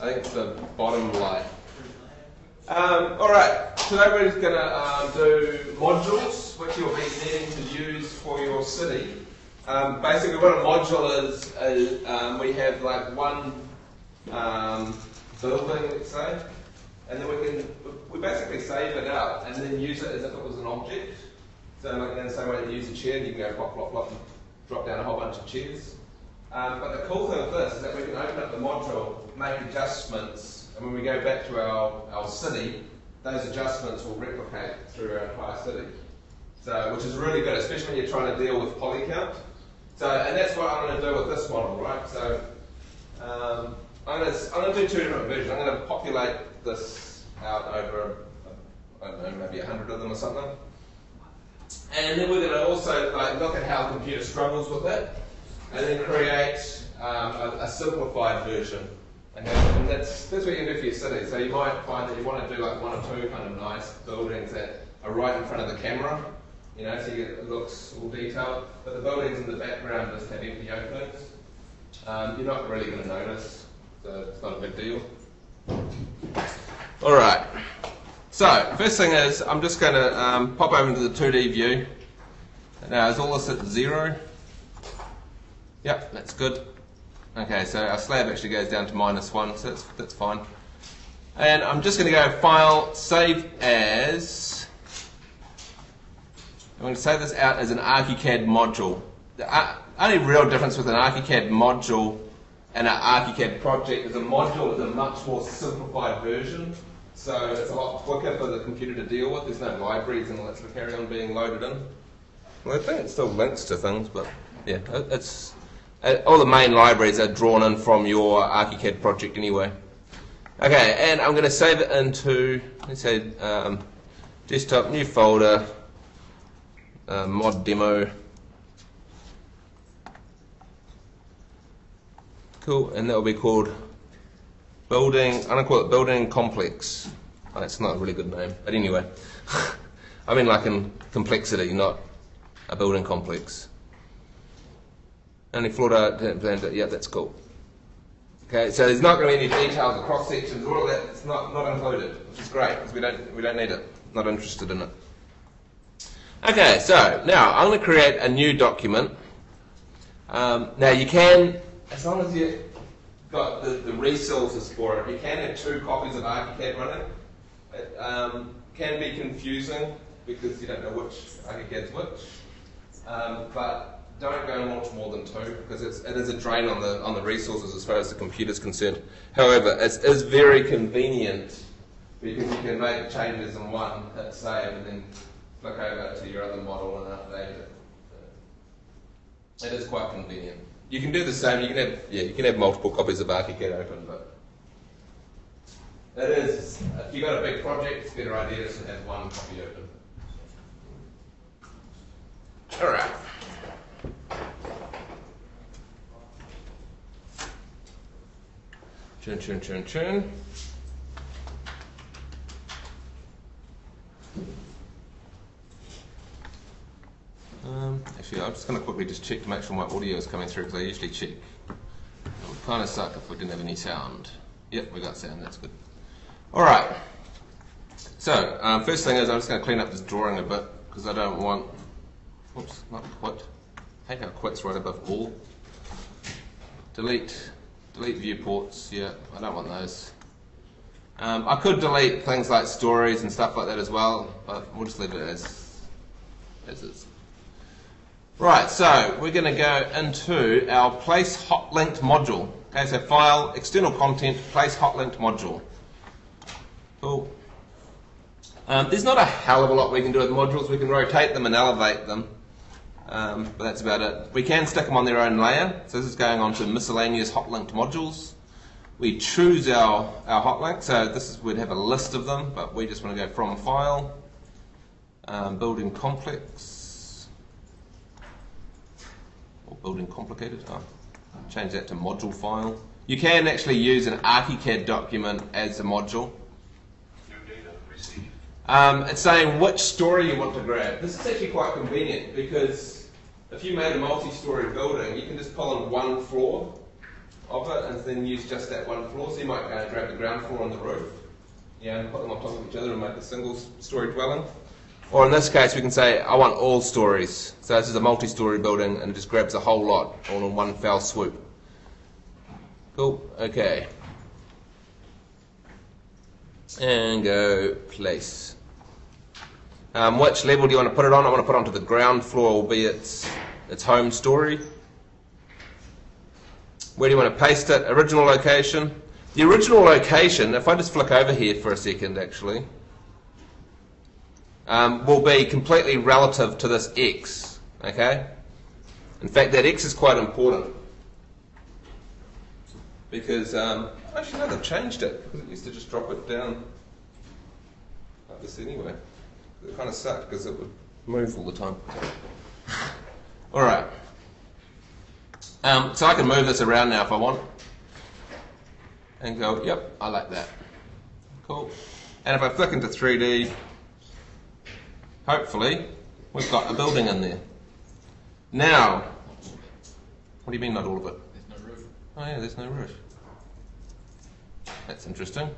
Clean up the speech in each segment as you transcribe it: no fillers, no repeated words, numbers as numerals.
I think it's the bottom light. Alright, today we're just going to do modules, which you'll be needing to use for your city. Basically what a module is we have like one building, let's say, and then we basically save it out and then use it as if it was an object. So like in the same way that you use a chair, you can go plop, plop, plop, and drop down a whole bunch of chairs. But the cool thing with this is that we can open up the module, make adjustments, and when we go back to our city, those adjustments will replicate through our entire city. So, which is really good, especially when you're trying to deal with poly count. So, and that's what I'm going to do with this model, right? So, I'm going to do two different versions. I'm going to populate this out over, I don't know, maybe 100 of them or something. And then we're going to also look at how the computer struggles with it, and then create a simplified version. And that's what you can do for your city. So you might find that you want to do like one or two kind of nice buildings that are right in front of the camera, you know, so it looks all detailed. But the buildings in the background just have empty openings. You're not really going to notice, so it's not a big deal. All right. So first thing is I'm just going to pop over into the 2D view. Now is all this at 0? Yep, that's good. Okay, so our slab actually goes down to -1, so that's fine. And I'm just going to go File, Save As. I'm going to save this out as an ArchiCAD module. The only real difference with an ArchiCAD module and an ArchiCAD project is a module is a much more simplified version. So it's a lot quicker for the computer to deal with. There's no libraries and all that sort of carry on being loaded in. Well, I think it still links to things, but yeah, it's all the main libraries are drawn in from your ArchiCAD project anyway. Okay, and I'm going to save it into, let's say, desktop, new folder, mod demo. Cool, and that will be called building, I'm going to call it building complex. Oh, that's not a really good name, but anyway. I mean like in complexity, not a building complex. Only floored out, yeah, that's cool. Okay, so there's not going to be any details or cross sections, all of that. It's not included, which is great because we don't need it. Not interested in it. Okay, so now I'm going to create a new document. Now you can, as long as you've got the resources for it, you can have 2 copies of ArchiCAD running. It can be confusing because you don't know which ArchiCAD's which, but don't go much more than 2 because it is a drain on the resources as far as the computer is concerned. However, it is very convenient because you can make changes in one, hit save, and then flick over to your other model and update it. It is quite convenient. You can do the same. You can have multiple copies of ArchiCAD open, but it is, if you've got a big project, it's a better idea to have one copy open. All right. Churn. Actually, I'm just going to quickly just check to make sure my audio is coming through because I usually check. It would kind of suck if we didn't have any sound. Yep, we got sound, that's good. Alright, so first thing is I'm just going to clean up this drawing a bit because I don't want, oops, not quit. I hate how quit's right above all. Delete viewports, yeah, I don't want those. I could delete things like stories and stuff like that as well, but we'll just leave it as is. Right, so we're going to go into our place hotlinked module. Okay, so file, external content, place hotlinked module. Cool. There's not a hell of a lot we can do with modules. We can rotate them and elevate them. But that's about it. We can stick them on their own layer. So this is going on to miscellaneous hotlinked modules. We choose our hotlink. So this is, we'd have a list of them, but we just want to go from file, building complex, or building complicated. Oh, change that to module file. You can actually use an ArchiCAD document as a module. It's saying which story you want to grab. This is actually quite convenient because if you made a multi-story building, you can just pull in one floor of it and then use just that one floor. So you might go and grab the ground floor and the roof, yeah, and put them on top of each other and make a single story dwelling. Or in this case we can say I want all stories. So this is a multi-story building and it just grabs a whole lot all in one fell swoop. Cool, okay. And go place. Which level do you want to put it on? I want to put it onto the ground floor, will be its home story. Where do you want to paste it? Original location. The original location, if I just flick over here for a second actually, will be completely relative to this X, okay? In fact, that X is quite important because, actually no, they've changed it because it used to just drop it down like this anyway. It kind of sucked because it would move all the time. Alright. So I can move this around now if I want. And go, yep, I like that. Cool. And if I flick into 3D, hopefully, we've got a building in there. Now, what do you mean not all of it? There's no roof. Oh yeah, there's no roof. That's interesting.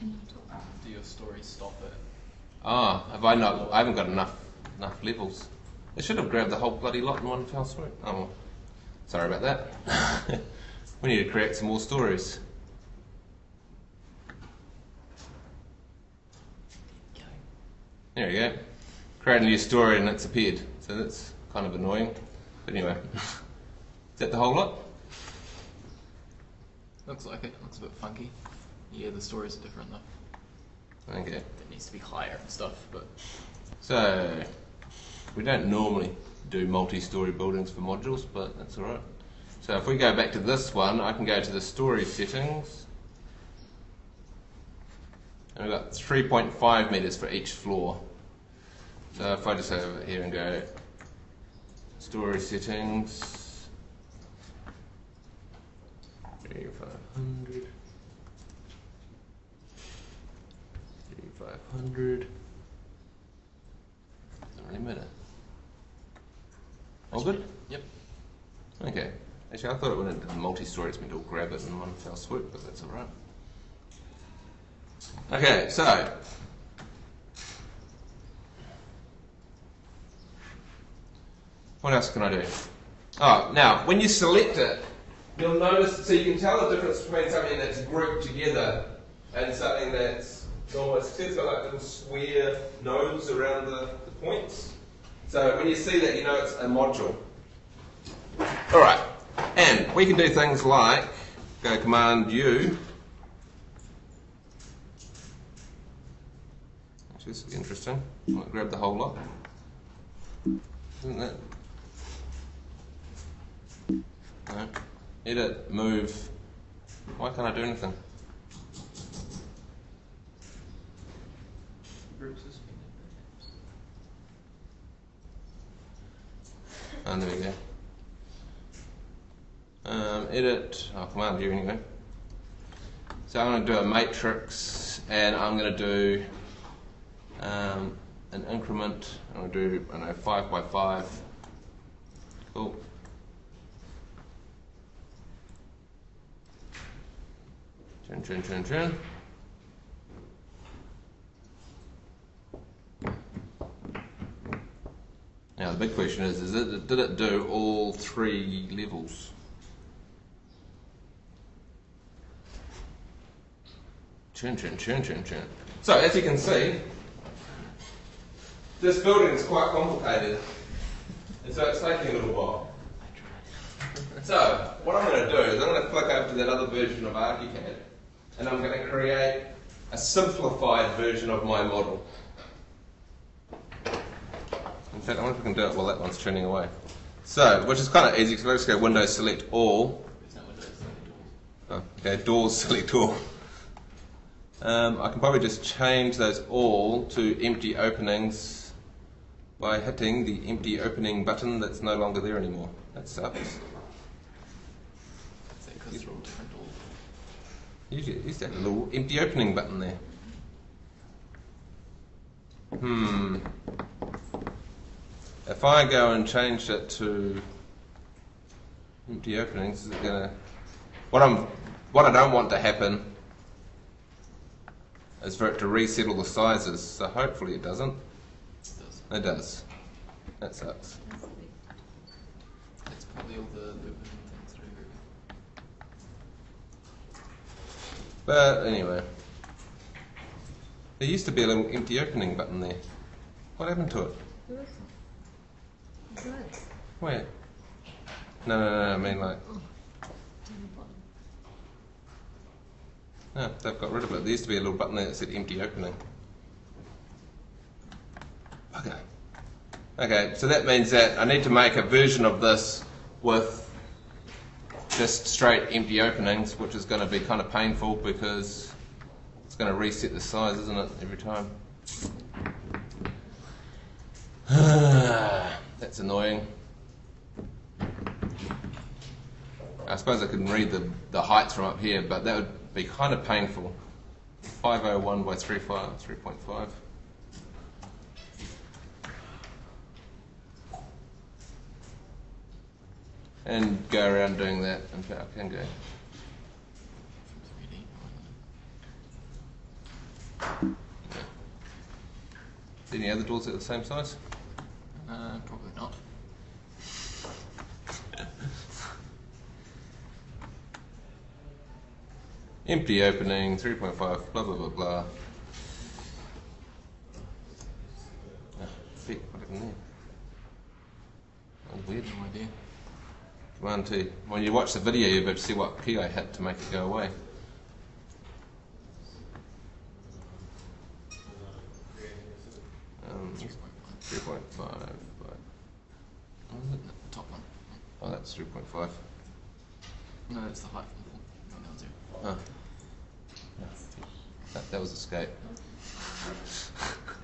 Do your stories stop it? Ah, have I not? I haven't got enough levels. They should have grabbed the whole bloody lot in one fell swoop. Oh well. Sorry about that. We need to create some more stories. There we go. Create a new story and it's appeared. So that's kind of annoying. But anyway. Is that the whole lot? Looks like it. Looks a bit funky. Yeah, the stories are different though. Okay. It needs to be higher and stuff, but... So, we don't normally do multi-story buildings for modules, but that's alright. So if we go back to this one, I can go to the story settings. And we've got 3.5 meters for each floor. So if I just go over here and go story settings, 3500, 3500. Doesn't really matter. All good? Yep. Okay. Actually, I thought it went into multi-story, it's meant to grab it in one fell swoop, but that's alright. Okay, so what else can I do? Oh, now when you select it, you'll notice, so you can tell the difference between something that's grouped together and something that's almost, it's got like little square nodes around the points. So when you see that, you know it's a module. Alright, and we can do things like go Command U. Actually, this is interesting. I might grab the whole lot. Isn't that? No. Edit, move. Why can't I do anything? And there we go. Edit, Command U anyway. So I'm going to do a matrix and I'm going to do an increment. I'm going to do, I don't know, 5 by 5. Cool. Turn. Now the big question is did it do all 3 levels? Turn. So as you can see, this building is quite complicated, and so it's taking a little while. So what I'm going to do is I'm going to click over to that other version of ArchiCAD, and I'm going to create a simplified version of my model. In fact, I wonder if we can do it while that one's turning away. So, which is kind of easy, because let's go Windows select all. Oh, okay, doors select all. I can probably just change those all to empty openings by hitting the empty opening button that's no longer there anymore. That sucks. Usually it used to have a little empty opening button there. If I go and change it to empty openings, is it gonna? What I don't want to happen is for it to reset all the sizes. So hopefully it doesn't. It does. That sucks. It's probably all the looping things through. But anyway, there used to be a little empty opening button there. What happened to it? Where? No, I mean like... No, they've got rid of it. There used to be a little button there that said empty opening. Okay, so that means that I need to make a version of this with just straight empty openings, which is going to be kind of painful because it's going to reset the size, isn't it, every time? That's annoying. I suppose I could read the heights from up here, but that would be kind of painful. 501 by 3.5. And go around doing that. In fact, I can go. Yeah. Any other doors at the same size? Probably not. Empty opening, 3.5, blah blah blah blah. Oh, feet, what happened there? That was weird. No idea. Command T. When you watch the video, you'll be able to see what key I hit to make it go away. Um, 3.5. The top one. Oh, that's 3.5. No, it's the height from the floor. Oh. That was escape.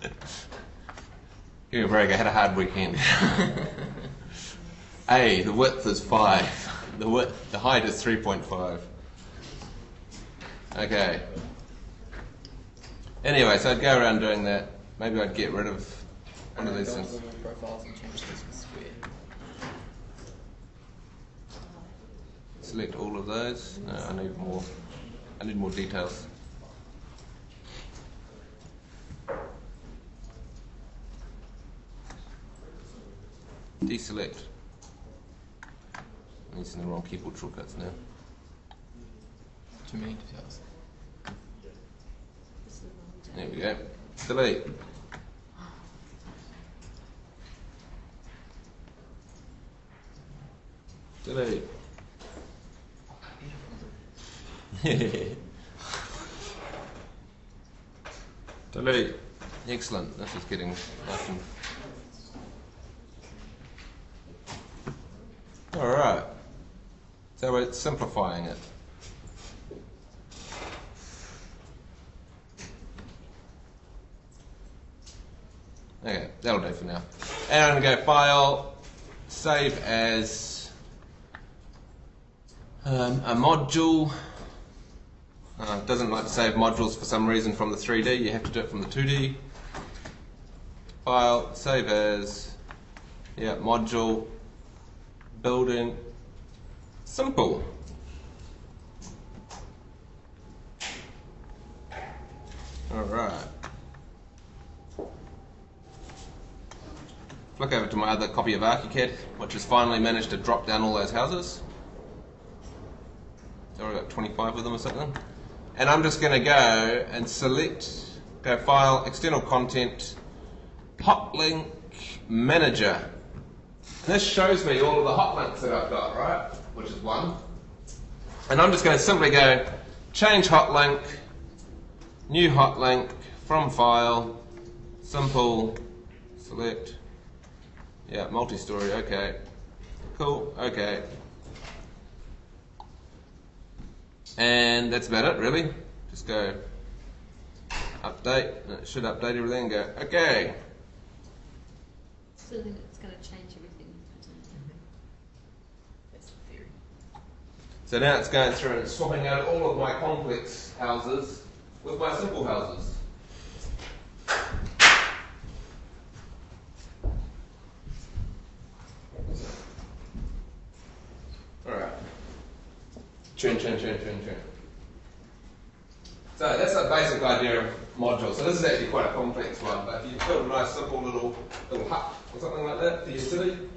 Give me a break, I had a hard weekend. A, the width is 5. The height is 3.5. Okay. Anyway, so I'd go around doing that. Maybe I'd get rid of one of these things. Go to profiles and change this to square. Select all of those. No, I need more. I need more details. Deselect. I'm using the wrong keyboard shortcuts now. Too many details. There we go. Delete. Delete. Delete. Excellent. This is getting nice and... Alright. So we're simplifying it. Okay, that'll do for now. And I'm going to go File, Save as a module. It doesn't like to save modules for some reason from the 3D. You have to do it from the 2D. File, Save as, module, building, simple. Alright. Flick over to my other copy of ArchiCAD, which has finally managed to drop down all those houses. So I've got 25 of them or something. And I'm just going to go and select, go File, External Content, Hotlink Manager. And this shows me all of the hotlinks that I've got, right? Which is one. And I'm just going to simply go Change Hotlink, New Hotlink, From File, Simple, Select. Yeah, multi-story, okay. Cool, okay. And that's about it, really. Just go update, and it should update everything and go, okay. So then it's going to change everything. That's the theory. So now it's going through and it's swapping out all of my complex houses with my simple houses. churn. So that's a basic idea of module. So this is actually quite a complex one, but if you build a nice simple little hut or something like that for your city, which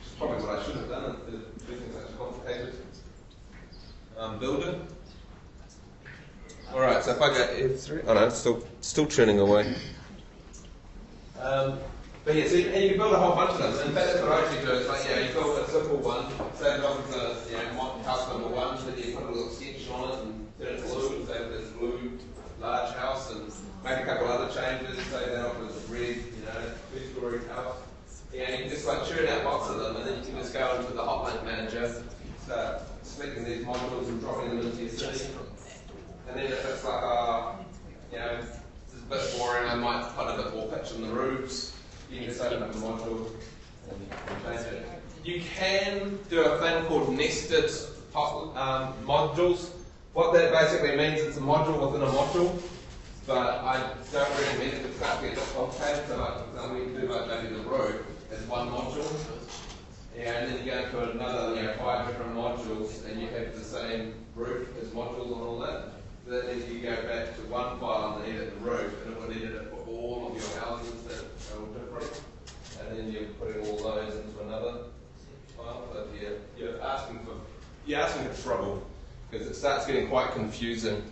is probably what I should have done instead of doing such a complicated building. Alright, so if I go F3, oh no, it's still churning away. But yeah, so you can build a whole bunch of them. In fact, that's what I actually do. It's like, you build a simple one, say it off as a house number 1, then you put a little sketch on it and turn it blue, and say that it's blue, large house, and make a couple other changes, say that off as red, 2-story house. Yeah, and you can just like churn out lots of them, and then you can just go into the Hotlink manager, start selecting these modules and dropping them into your city. And then if it's like, this is a bit boring, I might put a bit more pitch in the roofs. You can just open up the module and change it. You can do a thing called nested modules. What that basically means, it's a module within a module, but I don't recommend it because it starts to get a bit complicated. So like, for example, you can do like maybe the roof as one module. Yeah, and then you go into another 5 different modules and you have the same roof as modules and all that. So that means you go back to one file and edit the roof, and it will edit it for all of your houses that are all different. And then you're putting all those into another file. So you're asking for trouble because it starts getting quite confusing.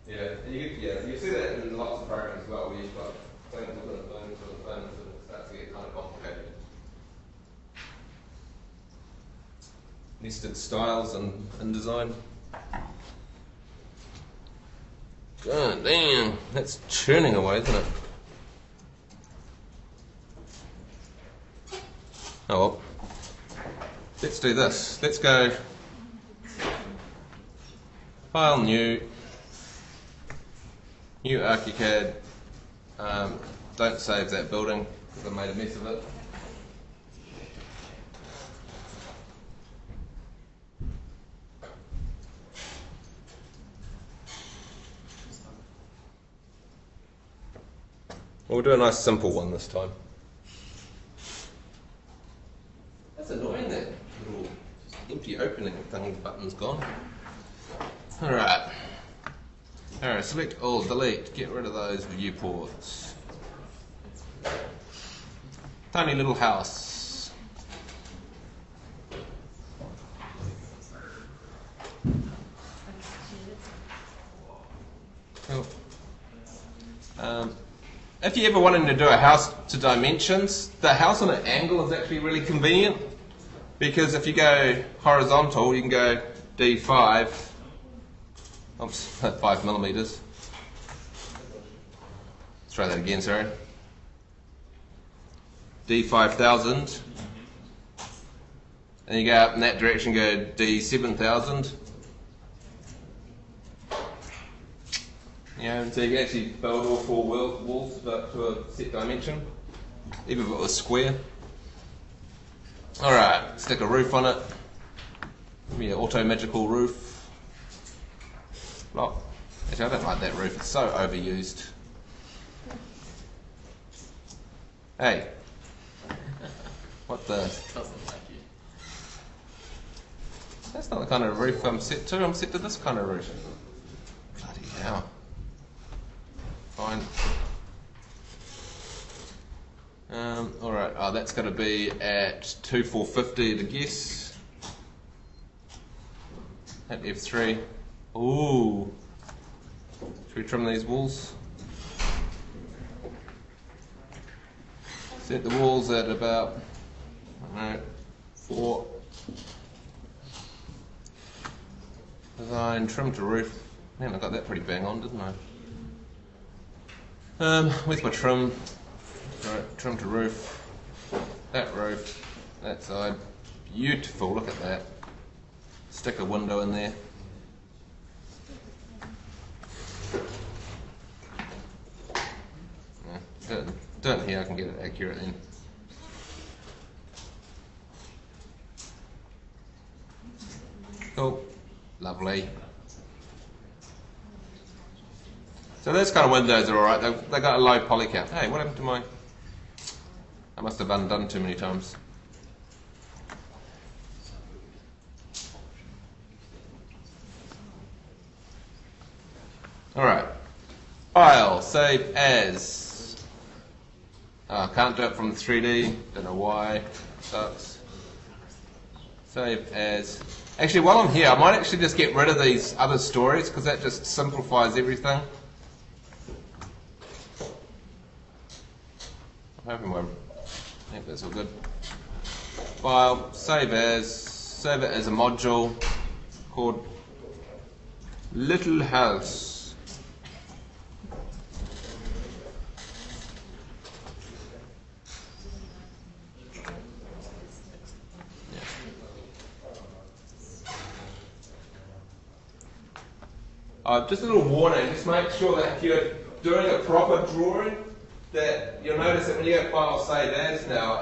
And you see that in lots of programs as well, where you've got things within a thing, and it starts to get kind of complicated. Nested styles and InDesign. God damn, that's churning away, isn't it? Oh well. Let's do this. Let's go File, New ArchiCAD. Don't save that building because I made a mess of it. We'll do a nice simple one this time. That's annoying, that little empty opening thing button's gone. Alright, select all, delete, get rid of those viewports. Tiny little house. Cool. If you ever wanted to do a house to dimensions, the house on an angle is actually really convenient, because if you go horizontal, you can go D5, oops, 5 millimeters. Let's try that again, sorry. D5000, and you go up in that direction, go D7000. So you can actually build all 4 walls to a set dimension, even if it was square. Alright, stick a roof on it. Maybe an auto magical roof. Block. Actually, I don't like that roof, it's so overused. Hey. What the? Doesn't like you. That's not the kind of roof I'm set to. I'm set to this kind of roof. Bloody hell. Fine. Alright, that's going to be at 2450 to guess. At F3. Ooh. Should we trim these walls? Set the walls at about, 4. Design, trim to roof. Man, I got that pretty bang on, didn't I? Where's my trim? Right, trim to roof. That roof. That side. Beautiful, look at that. Stick a window in there. Yeah, do it here, I can get it accurate then. Cool. Lovely. So those kind of windows are alright, they got a low poly count. Hey, what happened to my... I must have undone too many times. file, save as. Can't do it from 3D, don't know why, sucks. Save as. Actually, while I'm here, I might actually just get rid of these other stories because that just simplifies everything. I think that's all good. File, save it as a module called Little House. Just a little warning, just make sure that if you're doing a proper drawing, that you'll notice that when you go file save as now,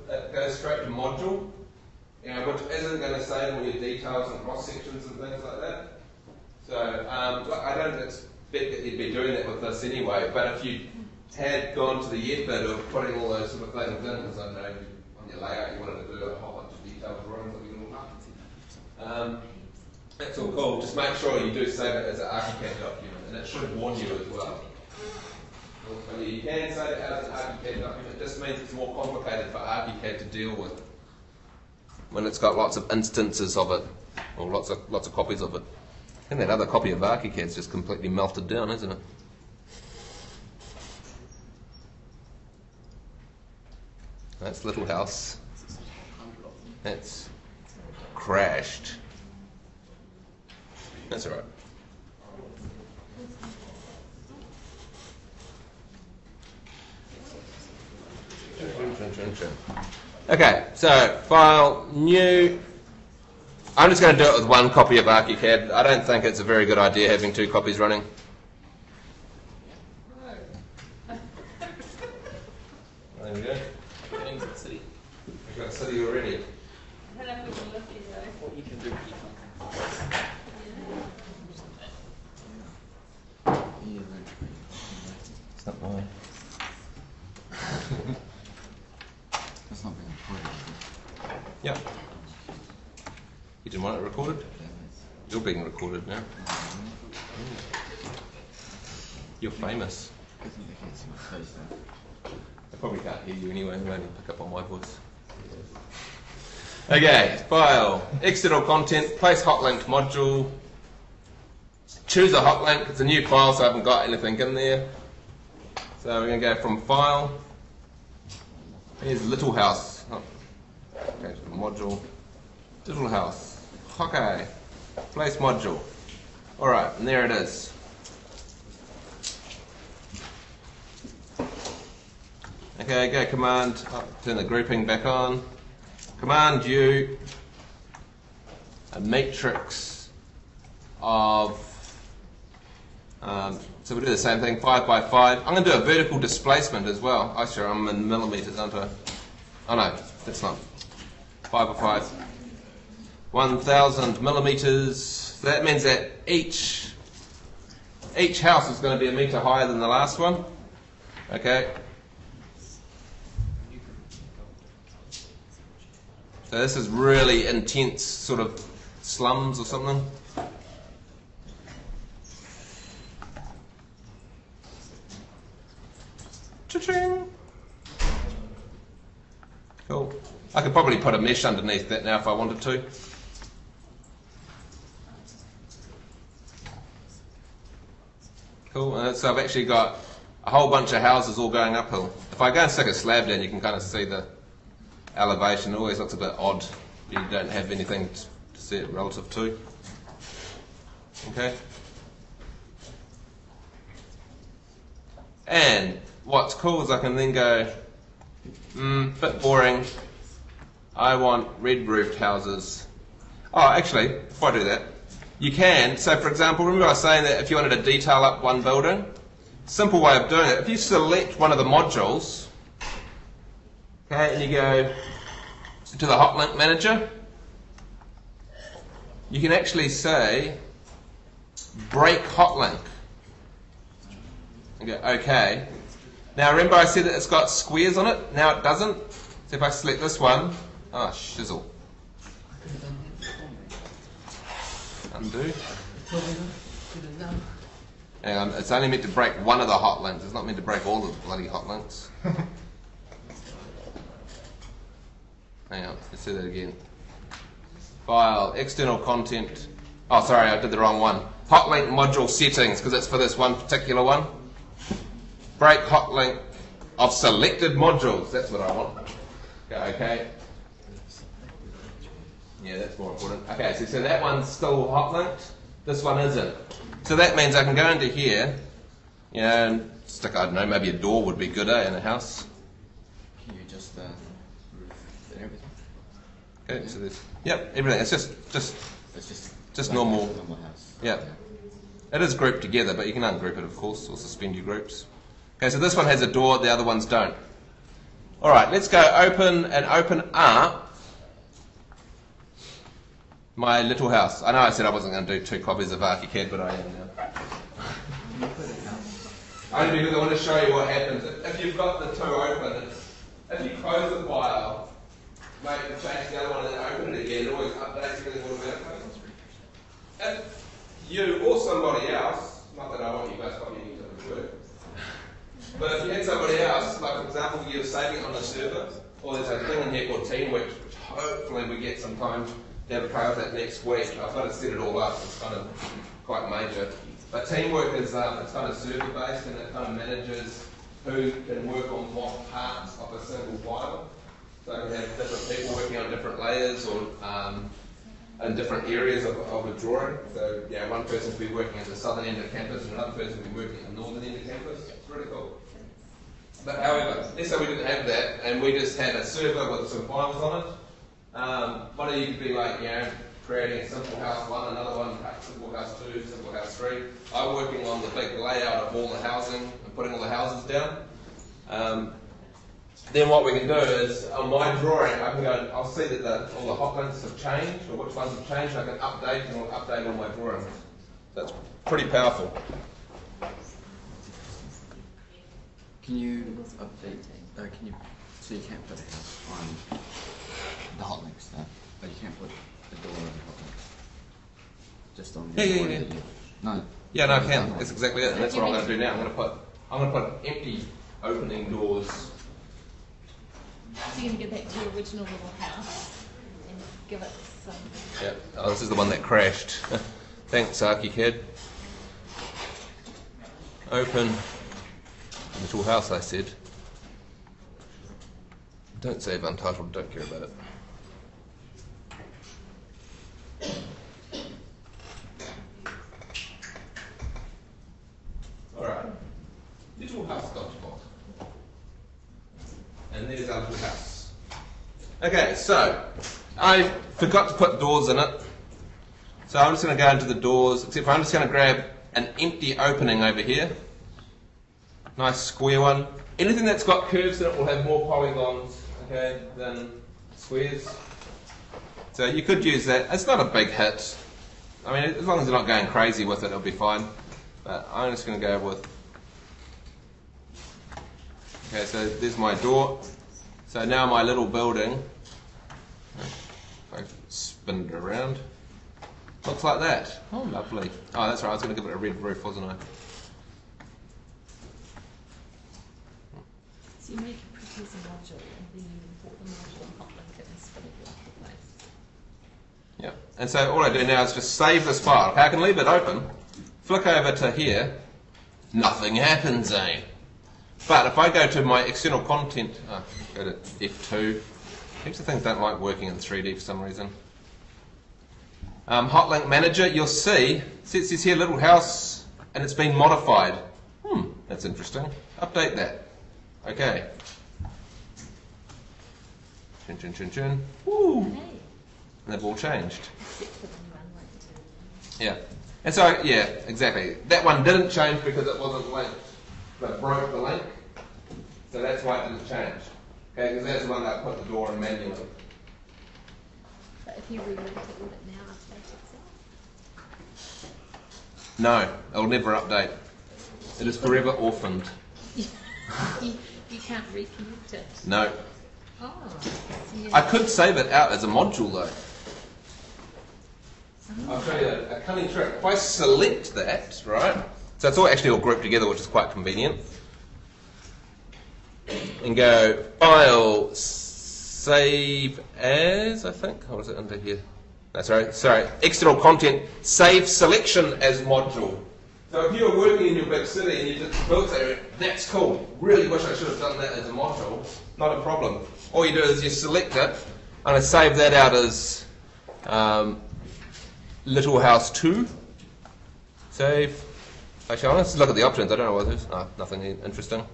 it goes straight to module, which isn't going to save all your details and cross sections and things like that. So I don't expect that you'd be doing that with this anyway, but if you had gone to the effort of putting all those sort of things in, because I know on your layout you wanted to do a whole bunch of detailed drawings that we can all that's all cool. Just make sure you do save it as an ArchiCAD document, and it should warn you as well. You can save it as an ArchiCAD document, it just means it's more complicated for ArchiCAD to deal with when it's got lots of instances of it, or lots of copies of it. I think that other copy of ArchiCAD's just completely melted down, isn't it? That's Little House. That's crashed. That's alright. Okay, so file, new. I'm just going to do it with one copy of ArchiCAD. I don't think it's a very good idea having two copies running. There we go. We've got a city already. I don't know if we can lift these though. What you can do. It's not mine. That's not being recorded. Yep. You didn't want it recorded? You're being recorded now. You're famous. I probably can't hear you anyway, they only pick up on my voice. Okay, file, external content, place hotlink module. Choose a hotlink, it's a new file so I haven't got anything in there. So we're going to go from file. Here's Little House. Oh. Okay, so module. Little House. Okay. Place module. Alright, and there it is. Okay, go command, turn the grouping back on. Command U a matrix of, so we'll do the same thing, 5 by 5. I'm going to do a vertical displacement as well. Oh sure, I'm in millimeters, aren't I? Oh no, that's not. 5 by 5. 1000 millimeters. So that means that each house is going to be a meter higher than the last one. Okay. So this is really intense sort of slums or something. Cha-ching! Cool. I could probably put a mesh underneath that now if I wanted to. Cool, and so I've actually got a whole bunch of houses all going uphill. If I go and stick a slab down, you can kind of see the elevation. It always looks a bit odd. You don't have anything to see it relative to. Okay. And what's cool is I can then go, bit boring. I want red roofed houses. Oh, actually, before I do that, you can, so for example, remember I was saying that if you wanted to detail up one building, simple way of doing it, if you select one of the modules, okay, and you go to the Hotlink manager, you can actually say break Hotlink. And go, okay. Now remember I said that it's got squares on it, now it doesn't. So if I select this one, oh shizzle. Undo. It's only meant to break one of the hot links. It's not meant to break all the bloody hot links. Hang on, let's do that again. File, external content. Oh, sorry, I did the wrong one. Hotlink module settings, because it's for this one particular one. Break hotlink of selected modules. That's what I want. Okay. Yeah, that's more important. Okay, so that one's still hotlinked. This one isn't. So that means I can go into here, you know, and stick, I don't know, maybe a door would be good, in a house. Can you just roof and everything? Okay, so there's, yep, everything. It's just like normal. a normal house. Yep. It is grouped together, but you can ungroup it, of course, or suspend your groups. Okay, so this one has a door, the other ones don't. All right, let's go open up my little house. I know I said I wasn't going to do 2 copies of ArchiCAD, but I am now. Only because I want to show you what happens. If you've got the 2 open, if you close the file, change the other one and then open it again, it always updates everything automatically. If you or somebody else, not that I want you guys copying each other's work, but if you had somebody else, like for example, you're saving it on the server, or there's a thing in here called Teamwork, which hopefully we get some time to have a play with that next week. I've got to set it all up, it's kind of quite major. But Teamwork is it's kind of server based and it kind of manages who can work on what parts of a single file. So I can have different people working on different layers or in different areas of a drawing. So yeah, one person will be working at the southern end of campus and another person will be working at the northern end of campus. It's really cool. But however, let's say we didn't have that and we just had a server with some files on it. One of you could be like, you know, creating a simple house 1, another one, simple house 2, simple house 3. I'm working on the big layout of all the housing and putting all the houses down. Then what we can do is, on my drawing, I can go, I'll see that all the hotlinks have changed, or which ones have changed, and I can update, and it'll update all my drawings. That's pretty powerful. Can you update? Can you? So you can't put a house on the hotlinks, but you can't put the door on the hotlinks. Just on the door. Yeah. No. Yeah, no, I can. That's exactly it. And that's what I'm going to do now. I'm going to put empty opening doors. So you're going to get back to your original little house and give it some... Yeah. Oh, this is the one that crashed. Thanks, ArchiCAD. Open little house, I said. Don't save Untitled, don't care about it. Alright. Little house dodgeball. And there's our little house. Okay, so I forgot to put doors in it. So I'm just going to go into the doors, except for I'm just going to grab an empty opening over here. Nice square one. Anything that's got curves in it will have more polygons, okay, than squares. So you could use that. It's not a big hit. I mean, as long as you're not going crazy with it, it'll be fine. But I'm just going to go with... Okay, so there's my door. So now my little building, if I spin it around, looks like that. Oh, lovely. Oh, that's right, I was going to give it a red roof, wasn't I? So you make a pretty as a module and then you import the module and hotlink it and spin it off the place. Yeah, and so all I do now is just save this file. Okay, I can leave it open, flick over to here, nothing happens, eh? But if I go to my external content, go to F2, heaps of things don't like working in 3D for some reason. Hotlink Manager, you'll see, it says here little house, and it's been modified. That's interesting. Update that. Okay. Chin, chin, chin, chin. Woo! Hey. And they've all changed. Except for the runway too. Yeah. And so, yeah, exactly. That one didn't change because it wasn't linked, but broke the link. So that's why it didn't change. Okay, because that's the one that I put the door in manually. But if you relink it, would it now update itself? No, it'll never update. It is forever orphaned. You can't reconnect it. No. Oh. So you- I could save it out as a module though. I'll show you a cunning trick. If I select that, right, So it's all actually all grouped together, which is quite convenient. And go File, Save As, I think. Or is it under here? No, sorry. External Content, Save Selection as Module. So if you were working in your big city and you just built it, that's cool. Really wish I should have done that as a module. Not a problem. All you do is you select it, and I save that out as Little House 2. Save. Actually, let's look at the options. I don't know what it is. Oh, nothing interesting.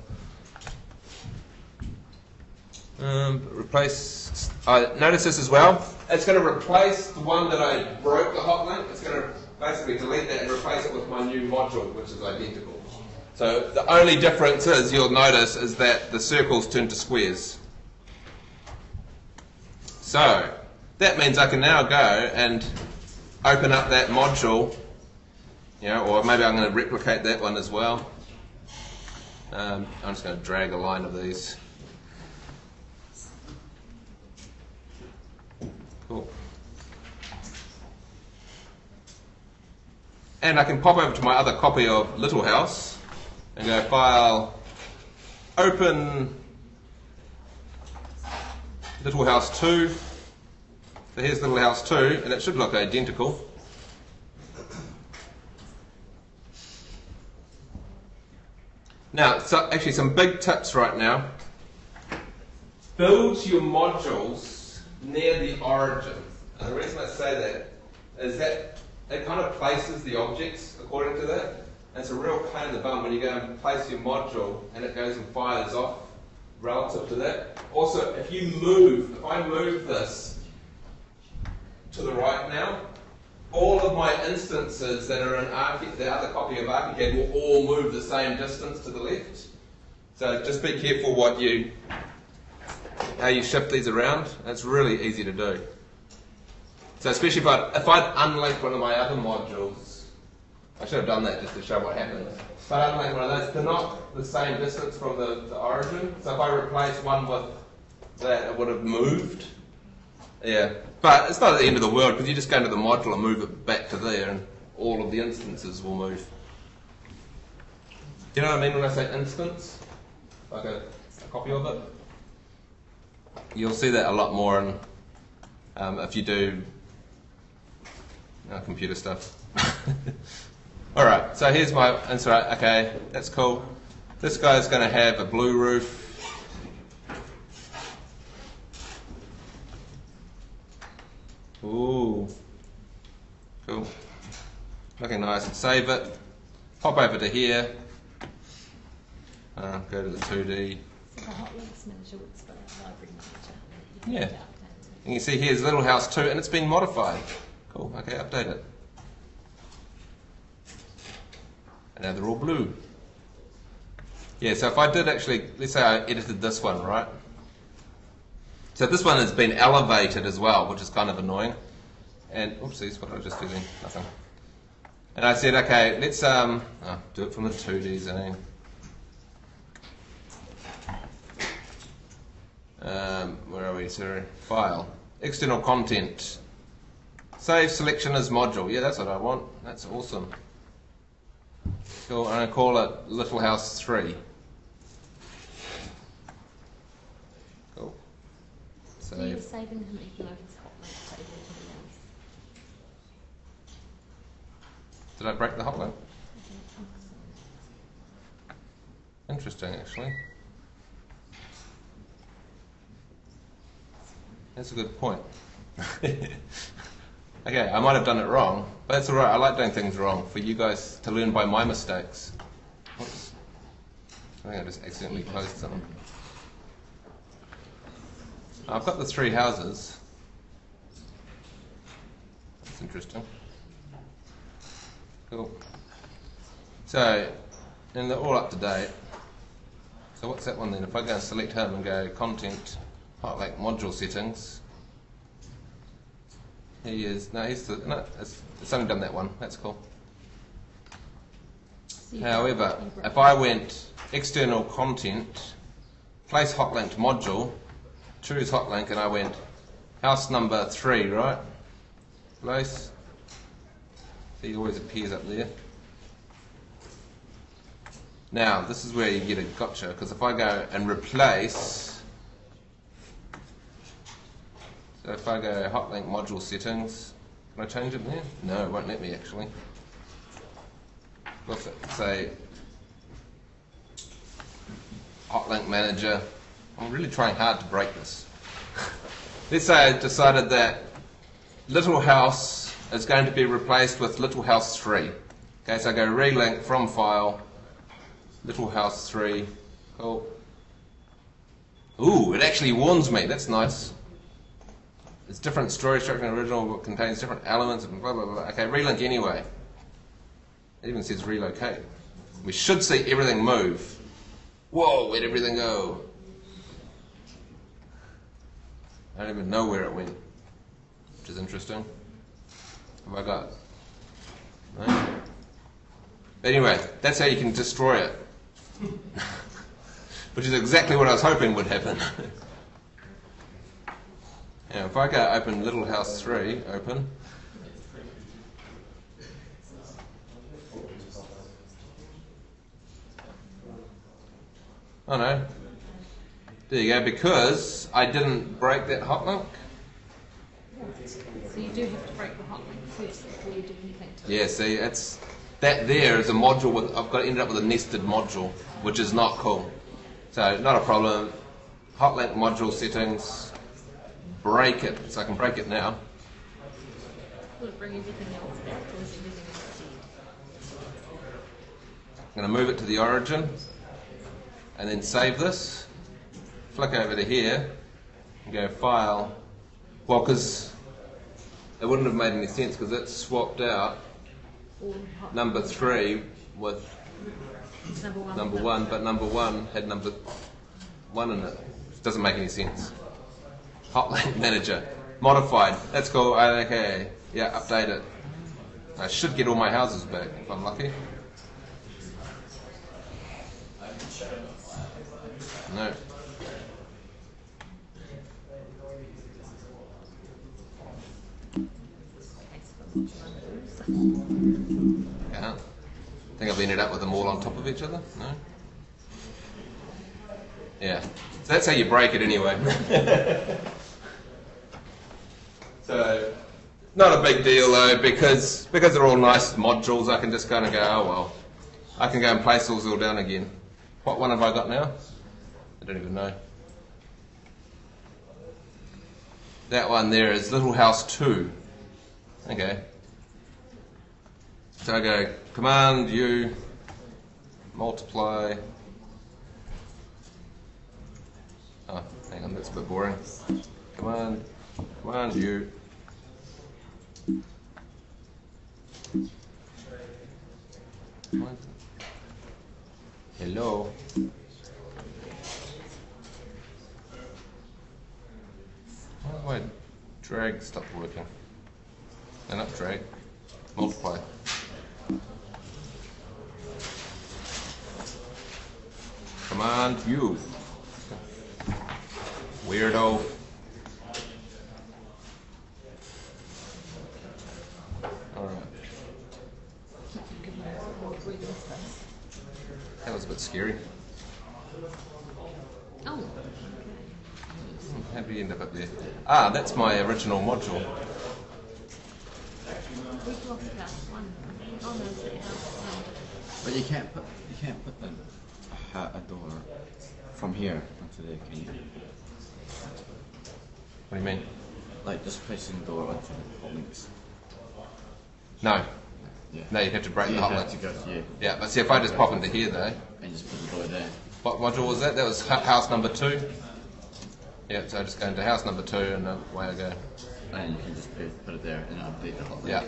Replace. Notice this as well. It's going to replace the one that I broke the hotlink. It's going to basically delete that and replace it with my new module, which is identical. So the only difference is, you'll notice, is that the circles turn to squares. So that means I can now go and open up that module, or maybe I'm going to replicate that one as well. I'm just going to drag a line of these. Cool. And I can pop over to my other copy of Little House and go File, Open Little House 2. So here's Little House 2, and it should look identical. Now, so actually some big tips right now. Build your modules near the origin. And the reason I say that is that it kind of places the objects according to that. And it's a real pain in the bum when you go and place your module and it goes and fires off relative to that. Also, if I move this to the right now, all of my instances that are in the other copy of ArchiCAD will all move the same distance to the left. So just be careful how you shift these around. It's really easy to do. So especially if I'd unlinked one of my other modules, I should have done that just to show what happens. If I'd unlinked one of those, they're not the same distance from the origin. So if I replace one with that, it would have moved. Yeah, but it's not at the end of the world, because you just go into the module and move it back to there and all of the instances will move. Do you know what I mean when I say instance? Like a copy of it? You'll see that a lot more in, if you do computer stuff. Alright, so here's my insert. Okay, that's cool. This guy's going to have a blue roof. Ooh, cool. Looking nice. Save it. Pop over to here. Go to the 2D. So the Hotlinks manager would spell out library manager. Yeah. And you see here's Little House 2, and it's been modified. Cool. Okay, update it. And now they're all blue. Yeah, so if I did actually, let's say I edited this one, right? So this one has been elevated as well, which is kind of annoying. And, oopsies, what did I just do then? Nothing. And I said, okay, let's do it from the 2Ds, I mean. Where are we? Sorry. File. External content. Save selection as module. Yeah, that's what I want. That's awesome. Cool. I'm going to call it Little House 3. Cool. So you're saving him even though his Hotlink table to the Did I break the hotlink? Interesting, actually. That's a good point. Okay, I might have done it wrong, but that's alright. I like doing things wrong for you guys to learn by my mistakes. Oops. I think I just accidentally closed something. I've got the 3 houses. That's interesting. Cool. So, and they're all up to date. So what's that one then? If I go and select him and go Content, Hotlink Module Settings. He is, no, it's only done that one. That's cool. However, if I went External Content, Place Hotlinked Module, choose Hotlink, and I went house number 3, right? Place. See, it always appears up there. Now, this is where you get a gotcha, because if I go and replace, so if I go Hotlink module settings, can I change it there? No, it won't let me actually. Let's say Hotlink manager. I'm really trying hard to break this. Let's say I decided that Little House is going to be replaced with Little House 3. Okay, so I go relink from file, Little House 3. Cool. Ooh, it actually warns me. That's nice. It's different story structure than original, but contains different elements and blah blah blah. Okay, relink anyway. It even says relocate. We should see everything move. Whoa, where'd everything go? I don't even know where it went, which is interesting. Have I got? No. But anyway, that's how you can destroy it. Which is exactly what I was hoping would happen. Now, if I go open Little House 3, open. Oh no. There you go, because I didn't break that hotlink. So you do have to break the hotlink first before you do anything to it. Yeah, see, it's that there is a module with, I've got ended up with a nested module, which is not cool. So not a problem. Hotlink module settings, break it. So I can break it now. Will it bring everything else back or is everything else dead? I'm going to move it to the origin and then save this. Flick over to here and go File. Well, because it wouldn't have made any sense because it swapped out number 3 with number 1, but number 1 had number 1 in it. It doesn't make any sense. Hotlink manager. Modified. That's cool. Okay. Yeah, update it. I should get all my houses back if I'm lucky. No. Yeah. Think I've ended up with them all on top of each other? No? Yeah. So that's how you break it anyway. So, not a big deal though, because they're all nice modules, I can just kind of go, oh well. I can go and place those all down again. What one have I got now? I don't even know. That one there is Little House 2. Okay. So I go Command U, multiply. Oh, hang on, that's a bit boring. Command U. Hello. Why did my drag stop working? No, not drag. Multiply. Command U. Weirdo. Alright. That was a bit scary. Oh. How do you end up there? Ah, that's my original module. We've lost about one. Oh no, it's the house. But you can't put a door from here onto there, can you? What do you mean? Like just placing the door onto the hotlinks. No. Yeah. No, you'd have to break the You have hotlink. to go here Yeah, but see if I just pop into here though. and just put the door there. What module was that? That was house number 2. Yeah, so I just go into house number 2 and away I go. And you can just put it there and update the hotlink. Yeah.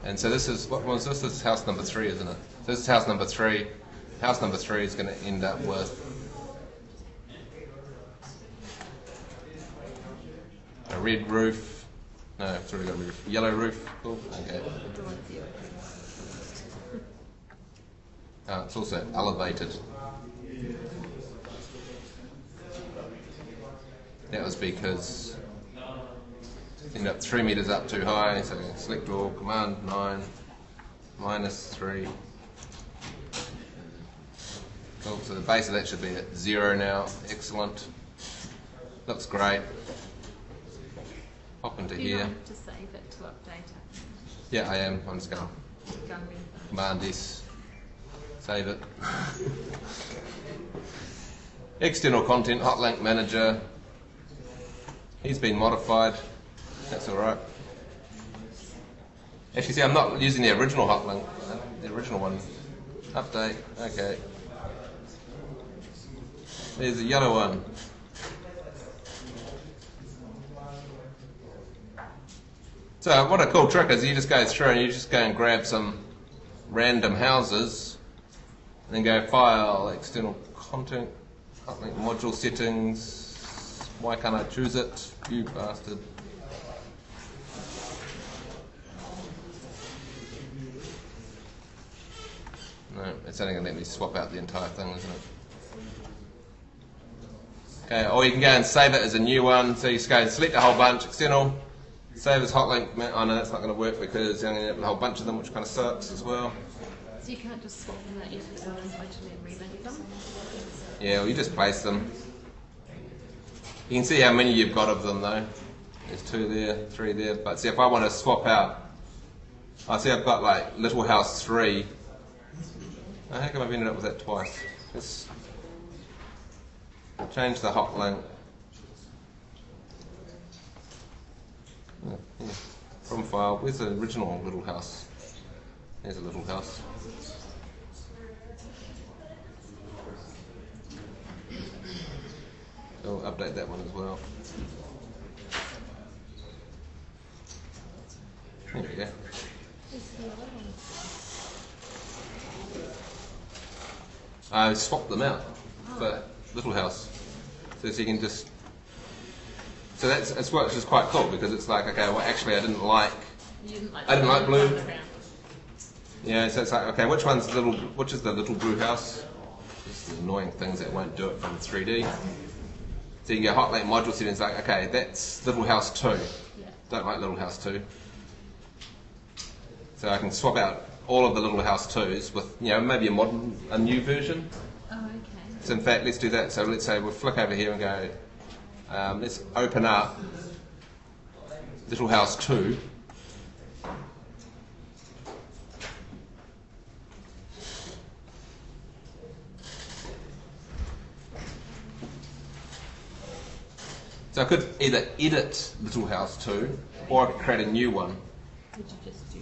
And so this is, what was this? This is house number 3, isn't it? So this is house number 3. House number 3 is going to end up with a red roof. No, it's already got a roof. Yellow roof. Cool. Okay. It's also elevated. That was because end up 3 meters up too high, so select all, Command 9, -3. Cool, so the base of that should be at 0 now. Excellent. Looks great. Pop into Do you here. want to save it to update it? Yeah, I am. I'm just going to Go and read it. Command S. Save it. External content, Hotlink manager. He's been modified. That's alright. Actually, see, I'm not using the original Hotlink. The original one. Update. Okay. There's a yellow one. So what a cool trick is you just go through and you just go and grab some random houses and then go File, External Content, Hotlink Module Settings. Why can't I choose it? You bastard. No, it's only going to let me swap out the entire thing, isn't it? Okay, or you can go and save it as a new one. So you just go and select a whole bunch, external, save as Hotlink. Oh no, that's not going to work because you're going to end up with a whole bunch of them, which kind of sucks as well. So you can't just swap them out into the building module and relink them? Yeah, well, you just place them. You can see how many you've got of them though. There's 2 there, 3 there. But see, if I want to swap out, I see I've got like Little House 3. Oh, how come I've ended up with that twice? Let's change the Hotlink. Yeah. From file, where's the original Little House? There's a Little House. I'll update that one as well. There we go. I swapped them out for Little House. So you can just... So that's what is quite cool because it's like, okay, well actually I didn't like blue. Yeah, so it's like, okay, which is the little blue house? Just the annoying things that won't do it from 3D. So you can go Hotlink module settings like, okay, that's Little House 2. Yeah. Don't like Little House 2. So I can swap out all of the Little House 2s with, maybe a new version. Oh, okay. So in fact, let's do that. So let's say we'll flick over here and go, let's open up Little House 2. So I could either edit Little House 2 or I could create a new one. Would you just do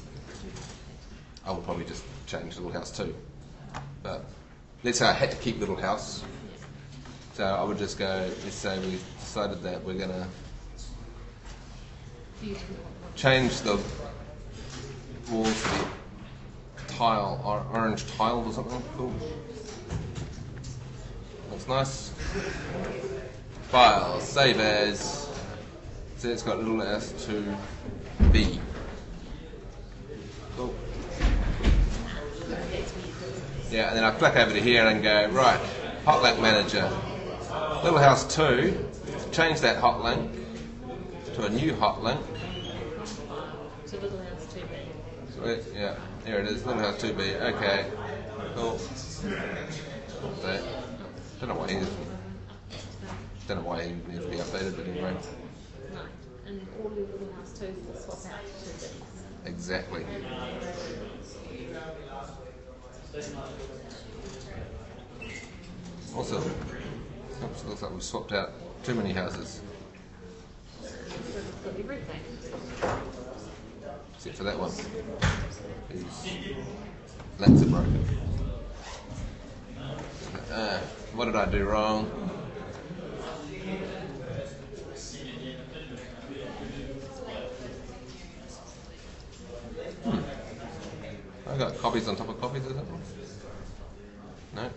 I would probably just change Little House 2. But let's say I had to keep Little House. So I would just go, let's say we decided that we're going to change the walls to be tile, or orange tile or something. Cool. Looks nice. File, save as. So it's got Little House 2B. Cool. Yeah, and then I click over to here and go, right, Hotlink Manager. Little House 2, change that Hotlink to a new Hotlink. So Little House 2B. Sweet, yeah, here it is, Little House 2B, okay, cool. So, don't know why he needs to be updated, but anyway. No. And all your Little House 2s will swap out to these. Exactly. Also, oops, looks like we've swapped out too many houses. So it's got everything. Except for that one. These lats are broken. What did I do wrong? I got copies on top of copies or something? No.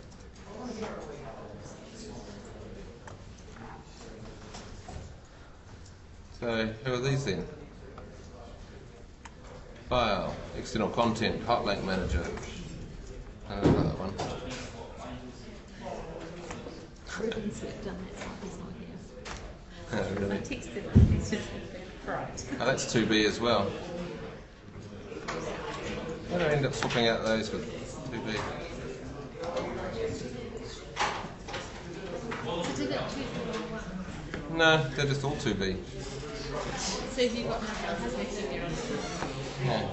So who are these then? File, external content, Hotlink Manager. I don't know that one. Ruben's slept on that, so he's not here. Oh, really? I texted him, he's just right. Oh, that's 2B as well. Why do I end up swapping out those with 2B? that 2B or 1? No, they're just all 2B. So if you've got nothing, it has to be 2B. Yeah.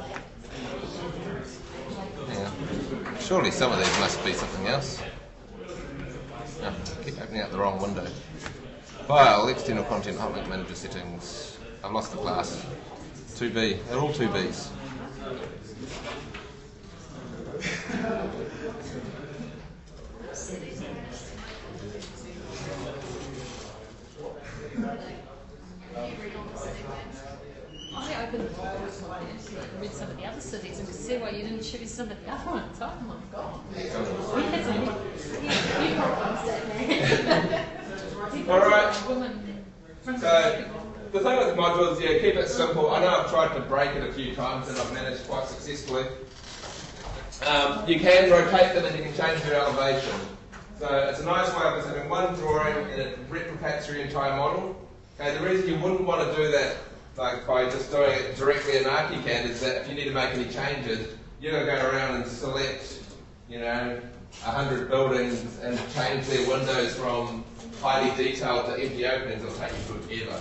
Yeah. Surely some of these must be something else. No, I keep opening up the wrong window. File, external content, Hotlink manager settings. I've lost the class. 2B. They're all 2Bs. I opened the book and read some of the other cities and could see why you didn't show me some of the other ones. Oh my god. Alright. So, the thing with the modules, yeah, keep it simple. I know I've tried to break it a few times and I've managed quite successfully. You can rotate them and you can change their elevation. So it's a nice way of having one drawing and it replicates your entire model. Okay, the reason you wouldn't want to do that like by just doing it directly in ArchiCAD is that if you need to make any changes, you're going to go around and select, 100 buildings and change their windows from highly detailed to empty openings. It'll take you forever.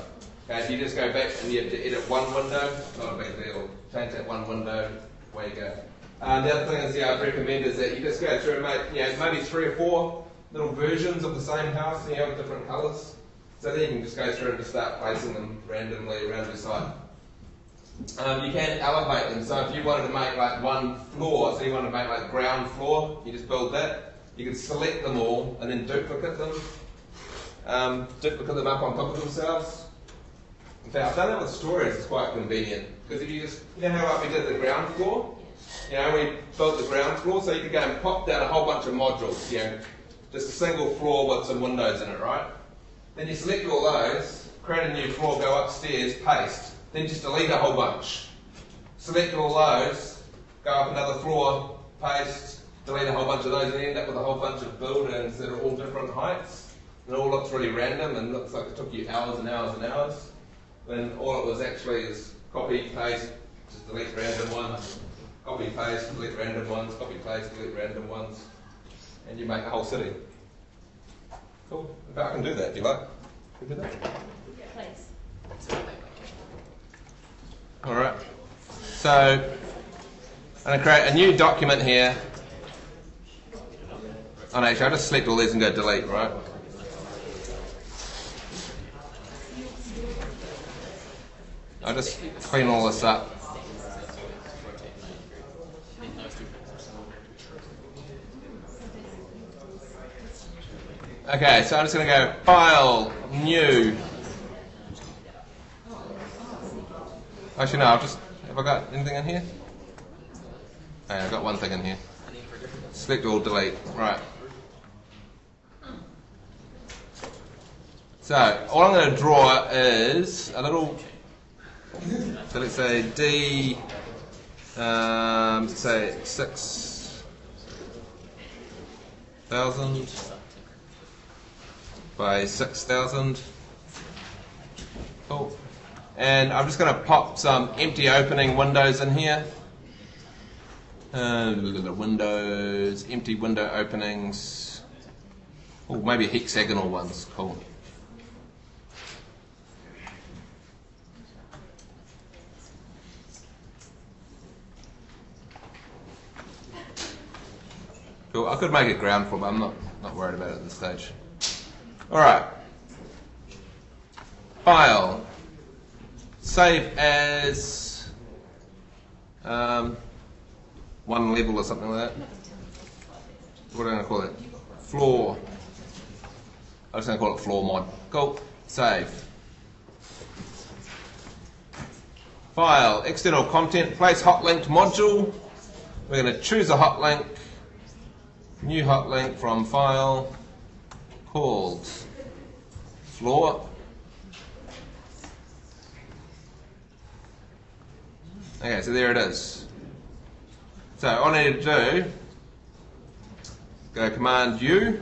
Okay, if you just go back and you have to edit one window, not a big deal. Change that one window, away you go. The other thing is, I'd recommend is that you just go through and make, maybe 3 or 4 little versions of the same house and you have different colours. So then you can just go through and just start placing them randomly around your site. You can elevate them. So if you wanted to make like one floor, so you want to make like ground floor, you just build that. You can select them all and then duplicate them. Duplicate them up on top of themselves. In fact, I've done that with stories. It's quite convenient because if you just, how like we did the ground floor. We built the ground floor, so you could go and pop down a whole bunch of modules. Just a single floor with some windows in it, right? Then you select all those, create a new floor, go upstairs, paste. Then just delete a whole bunch. Select all those, go up another floor, paste, delete a whole bunch of those, and end up with a whole bunch of buildings that are all different heights. And it all looks really random and looks like it took you hours and hours and hours. When all it was actually is copy, paste, just delete random ones, copy, paste, delete random ones, copy, paste, delete random ones, and you make a whole city. Cool. In fact, I can do that if you like. Can you do that? Please. Alright. So, I'm going to create a new document here. Oh no, actually, I'll just select all these and go delete, right? I'll just clean all this up. Okay, so I'm just going to go File, New. Actually, no, have I got anything in here? Okay, I've got one thing in here. Select all, delete. Right. So, all I'm going to draw is a little, so let's say D, say 6,000 by 6,000. Cool. And I'm just going to pop some empty opening windows in here. Windows, empty window openings. Oh, maybe hexagonal ones. Cool. Cool. I could make it ground floor, but I'm not worried about it at this stage. Alright. File. Save as one level or something like that. What am I going to call it? Floor. I'm just going to call it floor mod. Cool. Save. File. External content. Place hotlink module. We're going to choose a hotlink. New hotlink from file. Called floor. Okay, so there it is. So all I need to do, go Command U.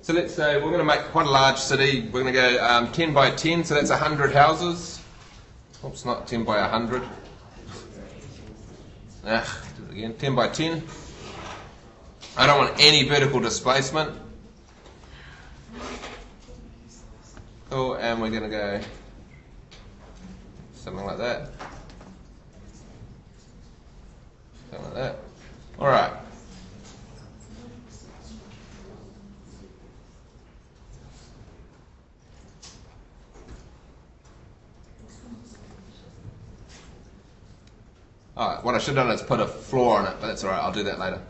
So let's say we're going to make quite a large city. We're going to go 10 by 10, so that's 100 houses. Oops, not 10 by 100. Do it again. 10 by 10. I don't want any vertical displacement. Cool, and we're going to go something like that. Something like that. Alright. Alright, what I should have done is put a floor on it, but that's alright, I'll do that later.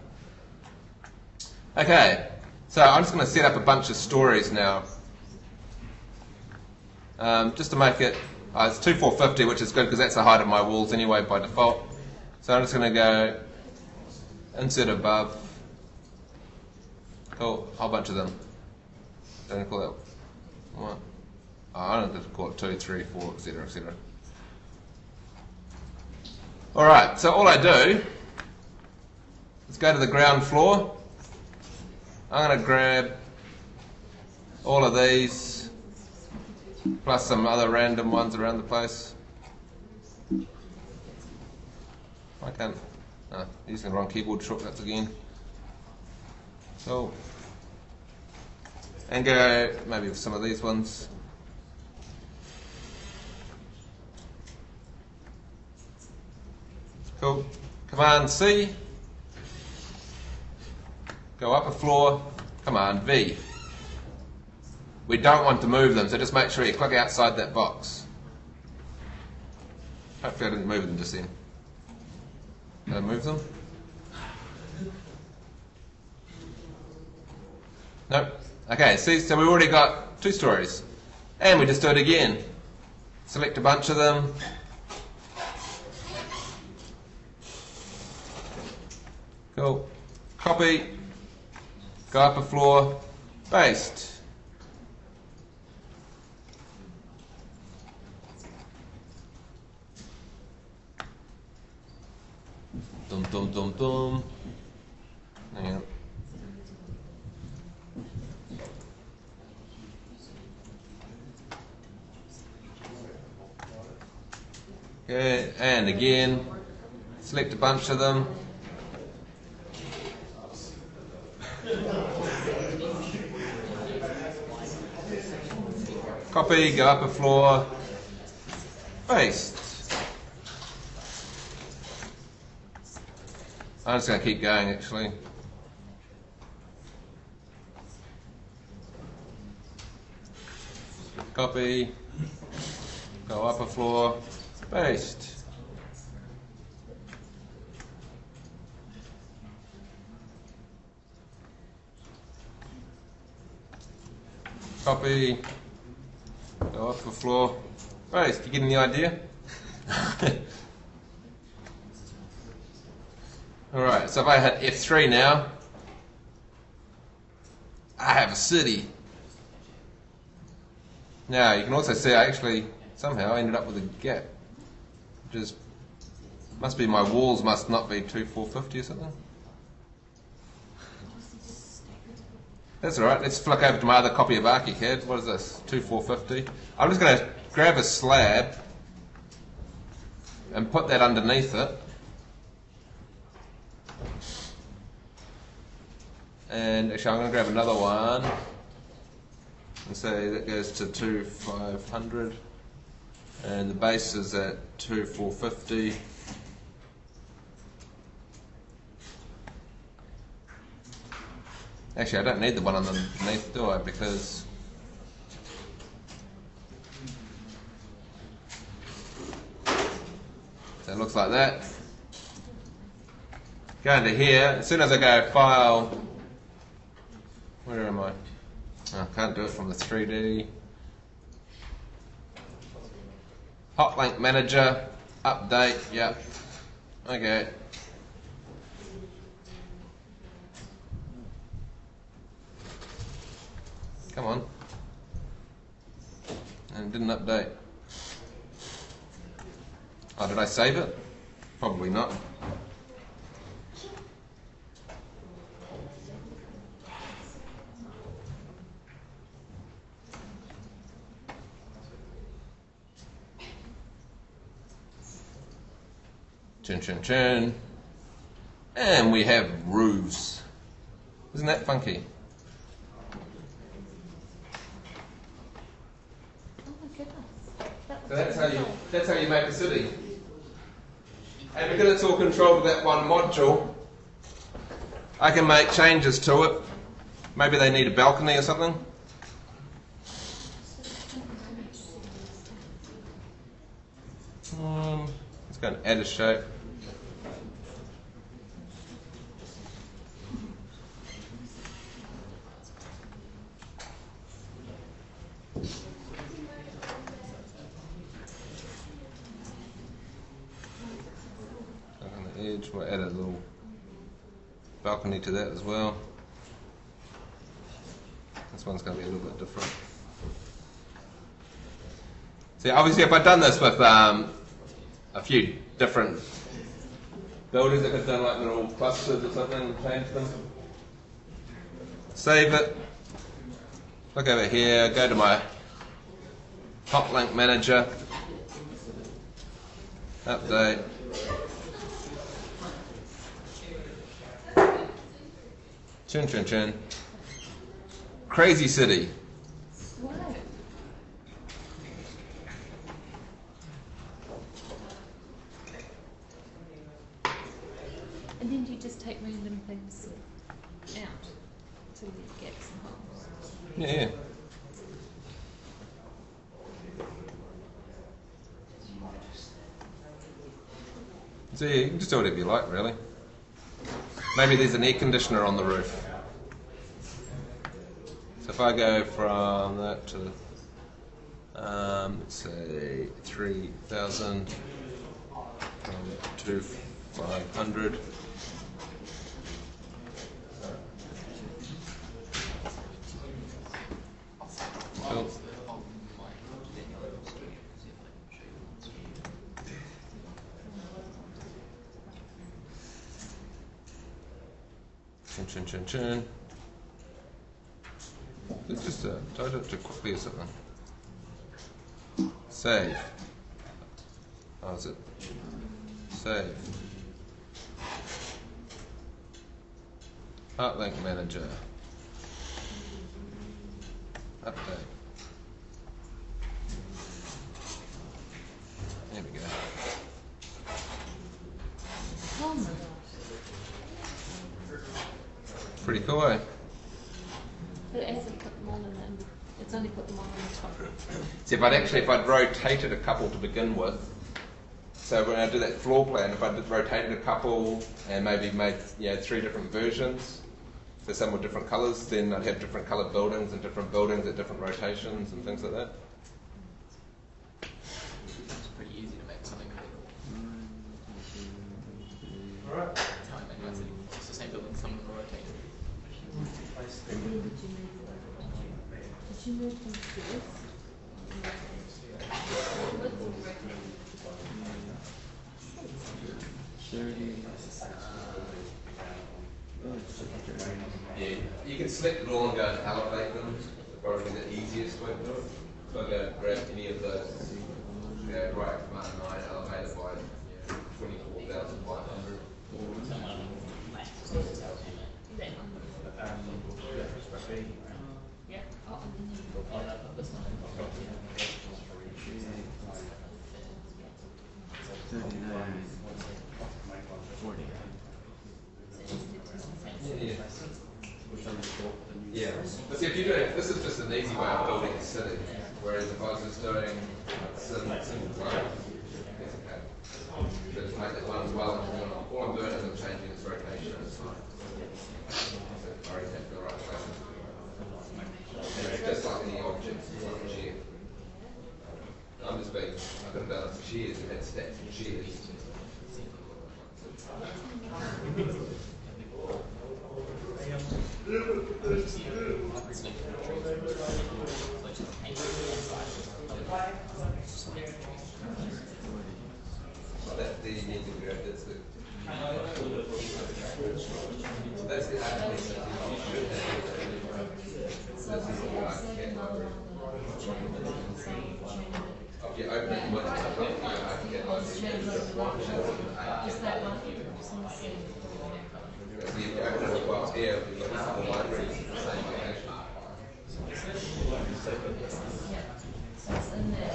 Okay, so I'm just going to set up a bunch of stories now. Just to make it, it's 2450, which is good because that's the height of my walls anyway by default. So I'm just going to go insert above. Cool, a whole bunch of them. Don't call that one. Oh, I don't have to call it 2, 3, 4, etc., etc. Alright, so all I do is go to the ground floor. I'm going to grab all of these, plus some other random ones around the place. I can't. No, using the wrong keyboard shortcuts again. So, and go maybe with some of these ones. Cool. Command C. Go up a floor. Command V. We don't want to move them, so just make sure you click outside that box. Hopefully I didn't move them just then. Did I move them? Nope. Okay, see, so we've already got 2 stories. And we just do it again. Select a bunch of them. Cool. Copy. Go up a floor. Paste. Dum dum dum dum. Hang on. Okay, and again, select a bunch of them. Copy, go up a floor, paste. I'm just going to keep going actually. Copy, go up a floor, paste. Copy, go up the floor, paste. You getting the idea? Alright, so if I hit F3 now, I have a city. Now you can also see I actually somehow ended up with a gap, which is, must be my walls must not be 2450 or something. That's alright, let's flick over to my other copy of ArchiCAD. What is this? 2450. I'm just going to grab a slab and put that underneath it. And actually I'm going to grab another one and say that goes to 2500 and the base is at 2450. Actually I don't need the one underneath, do I? Because so it looks like that. Go into here, as soon as I go File, where am I? Oh, I can't do it from the 3D. Hotlink Manager, update, yep. Okay. Come on. And it didn't update. Oh, did I save it? Probably not. Chin chin chin. And we have roofs. Isn't that funky? So that's how you make a city. And because it's all controlled with that one module, I can make changes to it. Maybe they need a balcony or something. Let's go and add a shape. On the edge, we'll add a little balcony to that as well. This one's going to be a little bit different. See, obviously, if I'd done this with a few different buildings, I could have done like little clusters or something and changed them. Save it. Look over here, go to my Hotlink manager. Update. Chin, chin, chin. Crazy city. What? And then do you just take random things out to leave gaps and holes? Yeah. So yeah, you can just do whatever you like, really. Maybe there's an air conditioner on the roof. So if I go from that to, let's say 3,000 to 500. Cool. Chin, chin, chin, chin. Let's just type it too quickly or something. Save. How's it? Save. Hotlink manager. Update. There we go. Oh my gosh. Pretty cool, eh? But it hasn't put them all in them. It's only put them all on the top. See, if I'd rotated a couple to begin with, so when I do that floor plan, if I did rotated a couple and maybe made 3 different versions, so some with different colours, then I'd have different coloured buildings and different buildings at different rotations and things like that. It's pretty easy to make something big. Alright. That's how I make my city. It's the same building, some of them are rotated. Did you move them to this? Yeah, you can select it all and go and elevate them. It's probably the easiest way to do it. So I go and grab any of those, go right command 9, elevate it by 24,500. Yeah. Yeah, but see, if you're doing, this is just an easy way of building a city, whereas if I was just doing single flow, it's okay. So just make that one as well, and all I'm doing is I'm changing its rotation and time. So I already have the right place. And it's just like any object, it's like a chair. I'm just being, I could have done it for chairs and had stacks of chairs. That's the grab, that's the that's the actual you should have. This is all ArchiCAD. If you open it with ArchiCAD, Is that one? if you open it with files here, you've got this whole library, it's the same location. Yeah. So it's in there.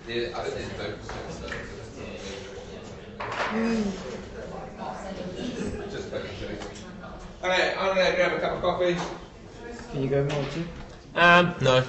Yeah, I don't need to do just put it through. Okay, I'm gonna grab a cup of coffee. Can you go more too? No.